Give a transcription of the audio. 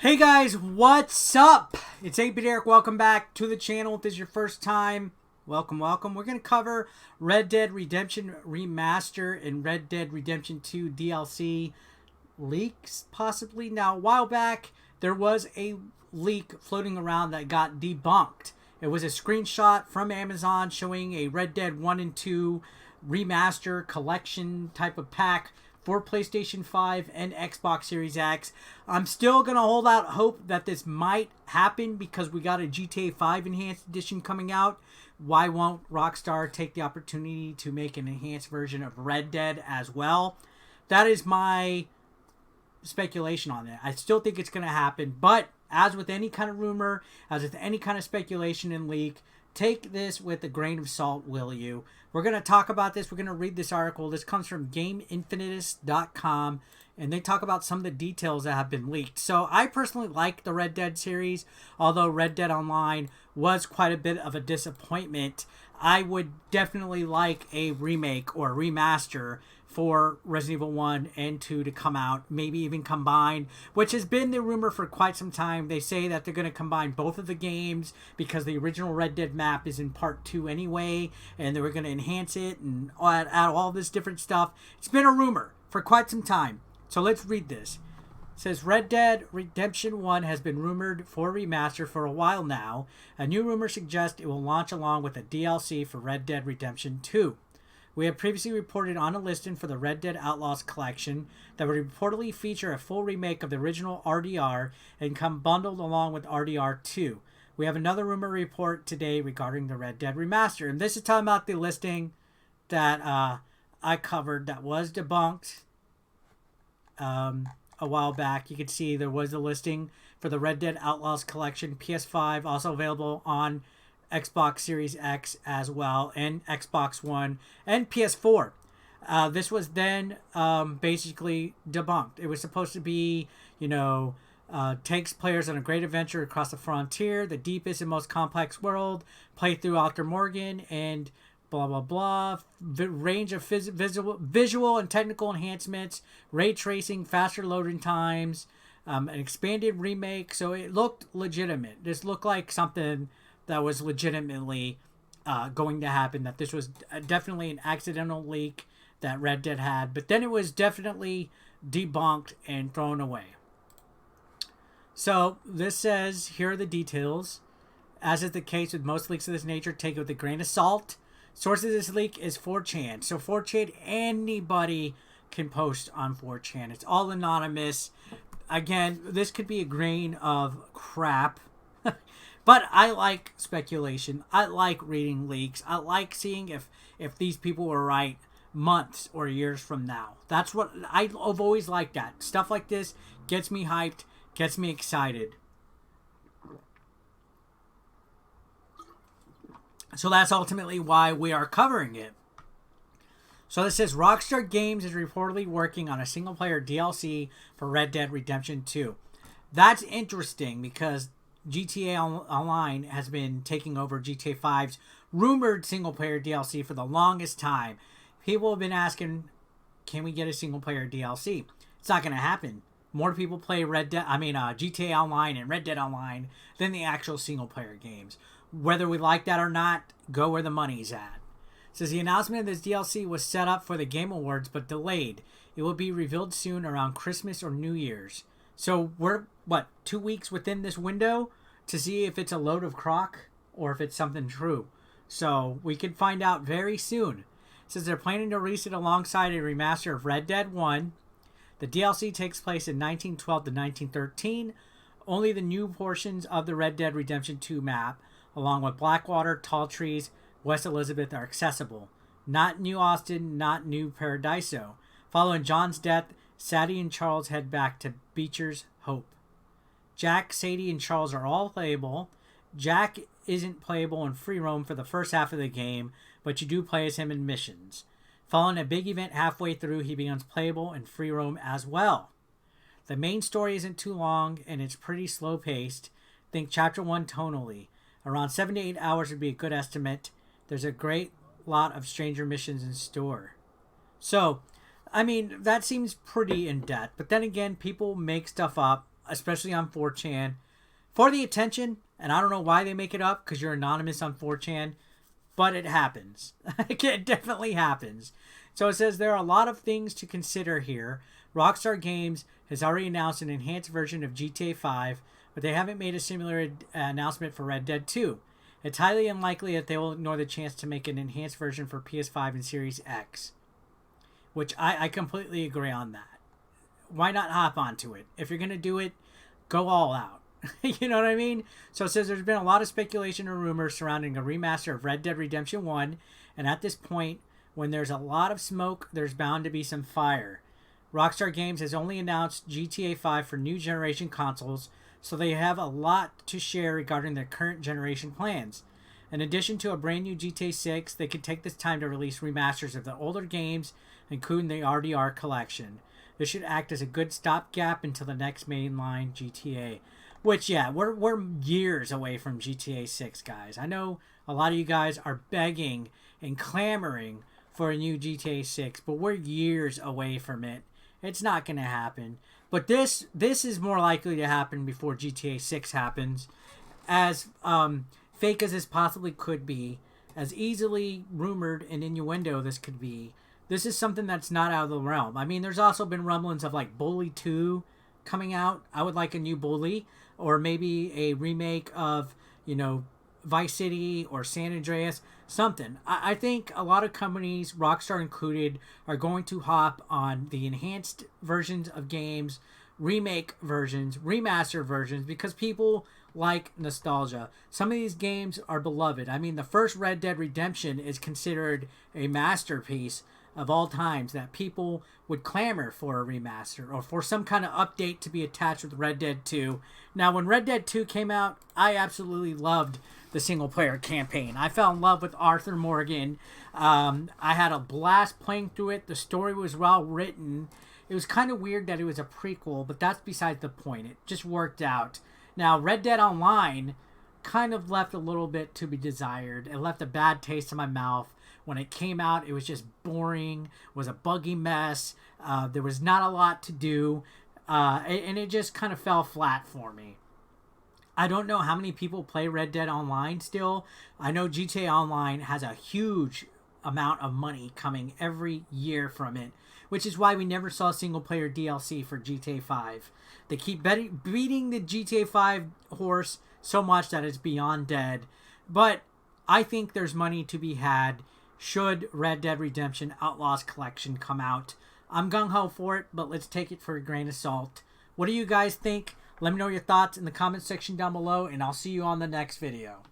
Hey guys, what's up? It's 8-Bit Eric. Welcome back to the channel. If this is your first time, welcome. We're going to cover Red Dead Redemption Remaster and Red Dead Redemption 2 DLC leaks, possibly. Now, a while back, there was a leak floating around that got debunked. It was a screenshot from Amazon showing a Red Dead 1 and 2 Remaster collection type of pack for PlayStation 5 and Xbox Series X. I'm still going to hold out hope that this might happen because we got a GTA 5 Enhanced Edition coming out. Why won't Rockstar take the opportunity to make an enhanced version of Red Dead as well? That is my speculation on it. I still think it's going to happen, but as with any kind of rumor, as with any kind of speculation and leak, take this with a grain of salt, will you? We're going to talk about this. We're going to read this article. This comes from Gameinfinitis.com, and they talk about some of the details that have been leaked. So I personally like the Red Dead series, although Red Dead Online was quite a bit of a disappointment. I would definitely like a remake or a remaster for Resident Evil 1 and 2 to come out, maybe even combined, which has been the rumor for quite some time. They say that they're going to combine both of the games because the original Red Dead map is in part 2 anyway, and they were going to enhance it and add all this different stuff. It's been a rumor for quite some time. So let's read this. It says, Red Dead Redemption 1 has been rumored for remaster for a while now. A new rumor suggests it will launch along with a DLC for Red Dead Redemption 2. We have previously reported on a listing for the Red Dead Outlaws Collection that would reportedly feature a full remake of the original RDR and come bundled along with RDR2. We have another rumor report today regarding the Red Dead Remaster. And this is talking about the listing that I covered that was debunked a while back. You can see there was a listing for the Red Dead Outlaws Collection PS5, also available on Xbox Series X as well, and Xbox One and PS4. This was then basically debunked. It was supposed to be, takes players on a great adventure across the frontier, the deepest and most complex world, play through Arthur Morgan, and blah, blah, blah. Range of visual and technical enhancements, ray tracing, faster loading times, an expanded remake. So it looked legitimate. This looked like something that was legitimately going to happen, that this was definitely an accidental leak that Red Dead had, but then it was definitely debunked and thrown away. So this says, here are the details. As is the case with most leaks of this nature, take it with a grain of salt. Source of this leak is 4chan. So 4chan, anybody can post on 4chan. It's all anonymous. Again, this could be a grain of crap. But I like speculation. I like reading leaks. I like seeing if these people were right months or years from now. That's what I've always liked. That stuff like this gets me hyped, gets me excited. So that's ultimately why we are covering it. So this says Rockstar Games is reportedly working on a single-player DLC for Red Dead Redemption 2. That's interesting because GTA Online has been taking over GTA 5's rumored single-player DLC for the longest time. People have been asking, can we get a single-player DLC? It's not going to happen. More people play GTA Online and Red Dead Online than the actual single-player games. Whether we like that or not, go where the money's at. It says the announcement of this DLC was set up for the Game Awards but delayed. It will be revealed soon around Christmas or New Year's. So we're, 2 weeks within this window to see if it's a load of crock or if it's something true. So we could find out very soon. It says they're planning to release it alongside a remaster of Red Dead 1. The DLC takes place in 1912 to 1913. Only the new portions of the Red Dead Redemption 2 map, along with Blackwater, Tall Trees, West Elizabeth, are accessible. Not New Austin, not New Paradiso. Following John's death, Sadie and Charles head back to Beecher's Hope. Jack, Sadie, and Charles are all playable. Jack isn't playable in free roam for the first half of the game, but you do play as him in missions. Following a big event halfway through, he becomes playable in free roam as well. The main story isn't too long, and it's pretty slow-paced. Think Chapter 1 tonally. Around 7 to 8 hours would be a good estimate. There's a great lot of stranger missions in store. So, that seems pretty in-depth. But then again, people make stuff up. especially on 4chan, for the attention. And I don't know why they make it up, because you're anonymous on 4chan, but it happens. It definitely happens. So it says there are a lot of things to consider here. Rockstar Games has already announced an enhanced version of GTA 5, but they haven't made a similar announcement for Red Dead 2. It's highly unlikely that they will ignore the chance to make an enhanced version for PS5 and Series X, which I completely agree on that. Why not hop onto it? If you're going to do it, go all out. You know what I mean? So it says there's been a lot of speculation and rumors surrounding a remaster of Red Dead Redemption 1, and at this point, when there's a lot of smoke, there's bound to be some fire. Rockstar Games has only announced GTA 5 for new generation consoles, so they have a lot to share regarding their current generation plans. In addition to a brand new GTA 6, they could take this time to release remasters of the older games, including the RDR collection. This should act as a good stopgap until the next mainline GTA. Which, yeah, we're years away from GTA 6, guys. I know a lot of you guys are begging and clamoring for a new GTA 6, but we're years away from it. It's not going to happen. But this is more likely to happen before GTA 6 happens. As fake as this possibly could be, as easily rumored and innuendo this could be, this is something that's not out of the realm. I mean, there's also been rumblings of like Bully 2 coming out. I would like a new Bully, or maybe a remake of, you know, Vice City or San Andreas, something. I think a lot of companies, Rockstar included, are going to hop on the enhanced versions of games, remake versions, remaster versions, because people like nostalgia. Some of these games are beloved. I mean, the first Red Dead Redemption is considered a masterpiece of all times, that people would clamor for a remaster or for some kind of update to be attached with Red Dead 2. Now, when Red Dead 2 came out, I absolutely loved the single-player campaign. I fell in love with Arthur Morgan. I had a blast playing through it. The story was well written. It was kind of weird that it was a prequel, but that's besides the point. It just worked out. Now, Red Dead Online kind of left a little bit to be desired. It left a bad taste in my mouth. When it came out, it was just boring, was a buggy mess. There was not a lot to do, and it just kind of fell flat for me. I don't know how many people play Red Dead Online still. I know GTA Online has a huge amount of money coming every year from it, which is why we never saw single-player DLC for GTA 5. They keep beating the GTA 5 horse so much that it's beyond dead. But I think there's money to be had should Red Dead Redemption Outlaws Collection come out. I'm gung-ho for it, but let's take it for a grain of salt. What do you guys think? Let me know your thoughts in the comment section down below, and I'll see you on the next video.